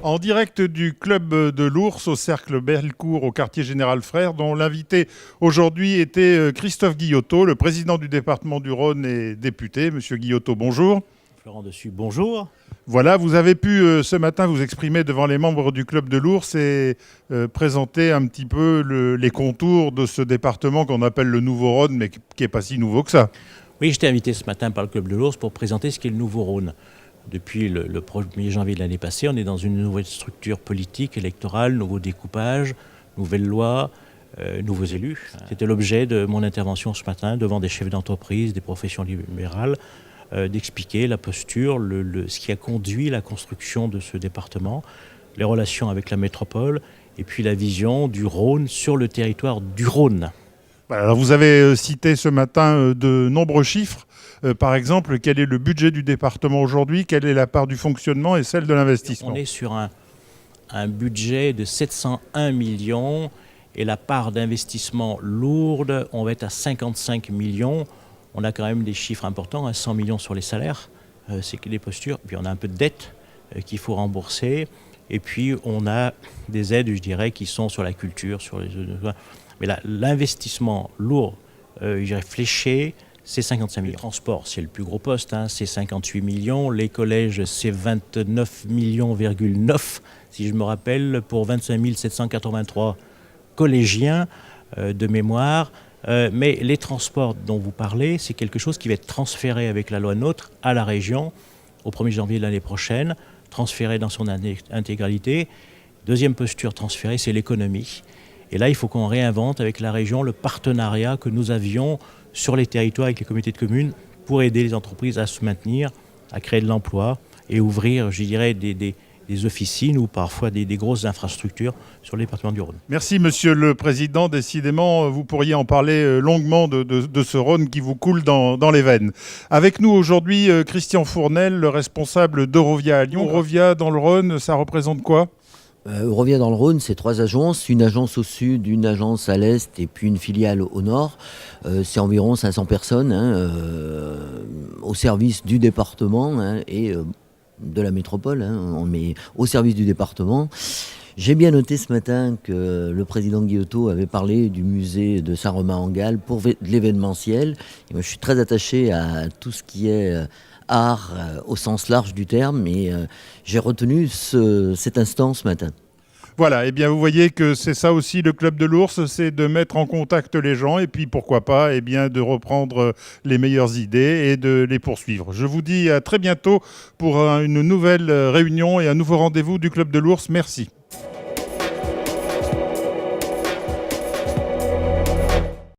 En direct du club de l'Ours au cercle Bellecour au quartier Général Frères, dont l'invité aujourd'hui était Christophe Guillotot, le président du département du Rhône et député. Monsieur Guillotot, bonjour. Florent Dessus, bonjour. Voilà, vous avez pu ce matin vous exprimer devant les membres du club de l'Ours et présenter un petit peu les contours de ce département qu'on appelle le Nouveau Rhône, mais qui n'est pas si nouveau que ça. Oui, j'étais invité ce matin par le club de l'Ours pour présenter ce qu'est le Nouveau Rhône. Depuis le 1er janvier de l'année passée, on est dans une nouvelle structure politique, électorale, nouveau découpage, nouvelle loi, nouveaux élus. C'était l'objet de mon intervention ce matin devant des chefs d'entreprise, des professions libérales, d'expliquer la posture, ce qui a conduit la construction de ce département, les relations avec la métropole et puis la vision du Rhône sur le territoire du Rhône. Alors vous avez cité ce matin de nombreux chiffres. Par exemple, quel est le budget du département aujourd'hui? Quelle est la part du fonctionnement et celle de l'investissement? On est sur un budget de 701 millions et la part d'investissement lourde, on va être à 55 millions. On a quand même des chiffres importants, 100 millions sur les salaires, c'est que des postures. Puis on a un peu de dette qu'il faut rembourser. Et puis on a des aides, je dirais, qui sont sur la culture, sur les... Mais là, l'investissement lourd, je dirais fléché, c'est 55 millions. Le transport, c'est le plus gros poste, c'est 58 millions. Les collèges, c'est 29 millions,9, si je me rappelle, pour 25 783 collégiens de mémoire. Mais les transports dont vous parlez, c'est quelque chose qui va être transféré avec la loi NOTRe à la région au 1er janvier de l'année prochaine, transféré dans son intégralité. Deuxième posture transférée, c'est l'économie. Et là, il faut qu'on réinvente avec la région le partenariat que nous avions sur les territoires avec les communautés de communes pour aider les entreprises à se maintenir, à créer de l'emploi et ouvrir, je dirais, des officines ou parfois des grosses infrastructures sur le département du Rhône. Merci Monsieur le Président. Décidément, vous pourriez en parler longuement de ce Rhône qui vous coule dans les veines. Avec nous aujourd'hui, Christian Fournel, le responsable d'Eurovia à Lyon. Eurovia dans le Rhône, ça représente quoi ? Eurovia dans le Rhône, c'est 3 agences, une agence au sud, une agence à l'est et puis une filiale au nord. C'est environ 500 personnes au service du département et de la métropole. On met au service du département. J'ai bien noté ce matin que le président Guillotot avait parlé du musée de Saint-Romain-en-Galles pour de l'événementiel. Et moi, je suis très attaché à tout ce qui est art au sens large du terme et j'ai retenu cet instant ce matin. Voilà, et bien vous voyez que c'est ça aussi le club de l'Ours, c'est de mettre en contact les gens et puis pourquoi pas de reprendre les meilleures idées et de les poursuivre. Je vous dis à très bientôt pour une nouvelle réunion et un nouveau rendez-vous du club de l'Ours. Merci.